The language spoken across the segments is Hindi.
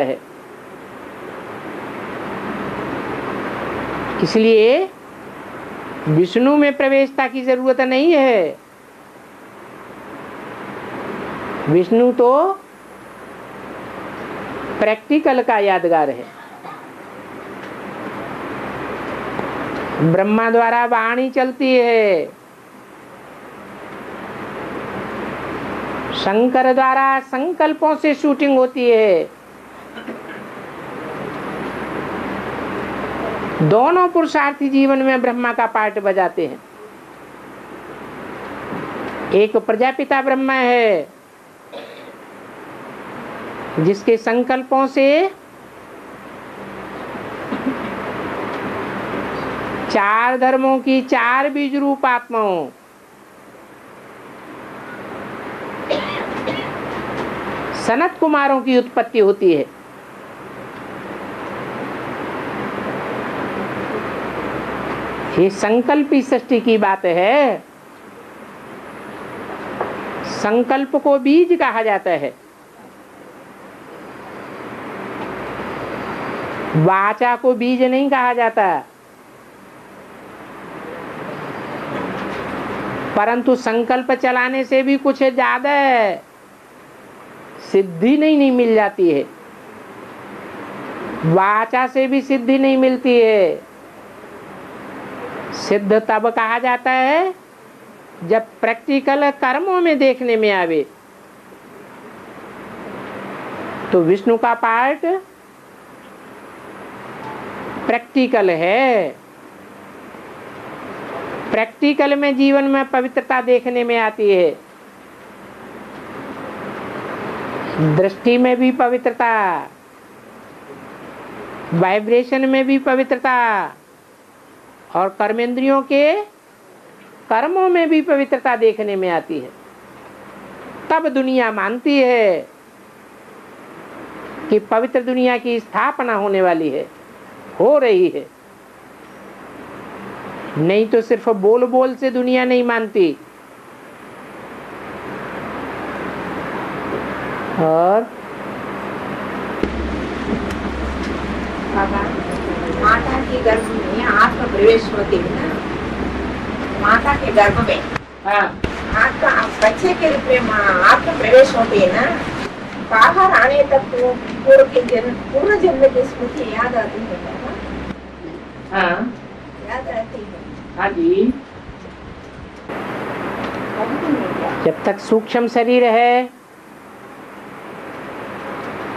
है। इसलिए विष्णु में प्रवेशता की जरूरत नहीं है। विष्णु तो प्रैक्टिकल का यादगार है। ब्रह्मा द्वारा वाणी चलती है, शंकर द्वारा संकल्पों से शूटिंग होती है। दोनों पुरुषार्थी जीवन में ब्रह्मा का पार्ट बजाते हैं। एक प्रजापिता ब्रह्मा है जिसके संकल्पों से चार धर्मों की चार बीज रूप आत्माओं सनत कुमारों की उत्पत्ति होती है। ये संकल्पी सृष्टि की बात है। संकल्प को बीज कहा जाता है। वाचा को बीज नहीं कहा जाता, परंतु संकल्प चलाने से भी कुछ ज्यादा है, सिद्धि नहीं मिल जाती है। वाचा से भी सिद्धि नहीं मिलती है। सिद्ध तब कहा जाता है जब प्रैक्टिकल कर्मों में देखने में आवे। तो विष्णु का पार्ट प्रैक्टिकल है। प्रैक्टिकल में जीवन में पवित्रता देखने में आती है। दृष्टि में भी पवित्रता, वाइब्रेशन में भी पवित्रता, और कर्मेंद्रियों के कर्मों में भी पवित्रता देखने में आती है। तब दुनिया मानती है कि पवित्र दुनिया की स्थापना होने वाली है, हो रही है। नहीं तो सिर्फ बोल बोल से दुनिया नहीं मानती। और माता के गर्भ में आत्मा प्रवेश होती है ना, माता के गर्भ में आत्मा बच्चे के रूप में आत्मा प्रवेश होती है ना, बाहर आने तक तो पूर्व जन्म की स्मृति याद आती है ना? हाँ, याद रहती है। हाँ जी। जब तक सूक्ष्म शरीर है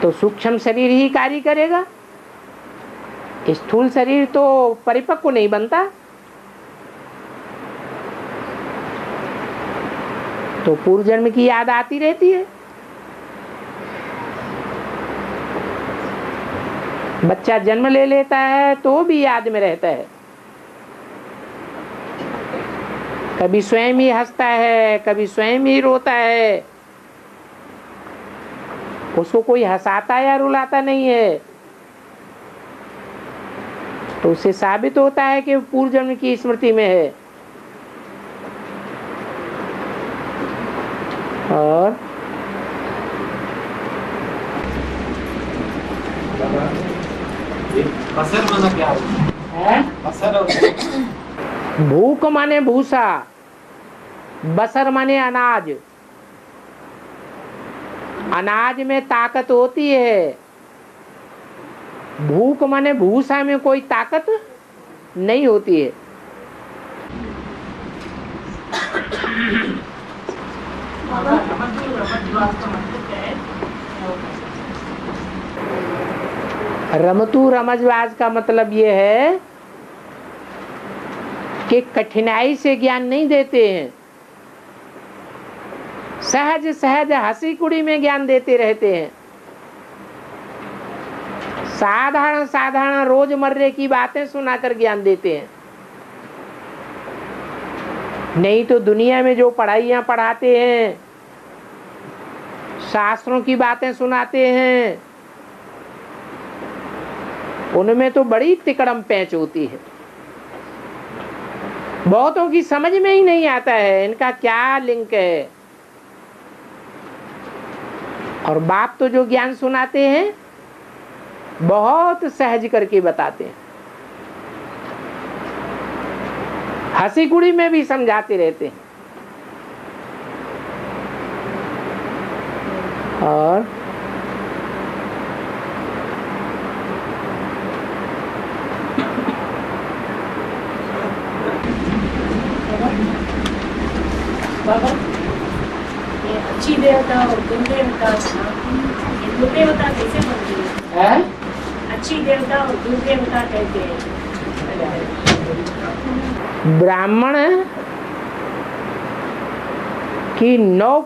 तो सूक्ष्म शरीर ही कार्य करेगा। स्थूल शरीर तो परिपक्व नहीं बनता। तो पूर्व जन्म की याद आती रहती है। बच्चा जन्म ले लेता है तो भी याद में रहता है। कभी स्वयं ही हंसता है, कभी स्वयं ही रोता है। उसको कोई हंसाता या रुलाता नहीं है। तो उससे साबित होता है कि पूर्व जन्म की स्मृति में है। और बसर माना क्या है? बसर भूख माने भूसा, बसर माने अनाज। अनाज में ताकत होती है। भूख माने भूसा में कोई ताकत नहीं होती है। रमतू रमजवाज का मतलब ये है कि कठिनाई से ज्ञान नहीं देते हैं, सहज सहज हंसी कुड़ी में ज्ञान देते रहते हैं। साधारण साधारण रोजमर्रे की बातें सुनाकर ज्ञान देते हैं। नहीं तो दुनिया में जो पढ़ाइयाँ पढ़ाते हैं, शास्त्रों की बातें सुनाते हैं, उनमें तो बड़ी तिकड़म पैंच होती है। बहुतों की समझ में ही नहीं आता है इनका क्या लिंक है। और बाप तो जो ज्ञान सुनाते हैं बहुत सहज करके बताते हैं, हंसी कुड़ी में भी समझाते रहते हैं। और बाबा, ये अच्छी देवता और दुर्देवता, ये दुर्देवता कैसे बनती है? अच्छी देवता और दुर्देवता कहते हैं। ब्राह्मण की 9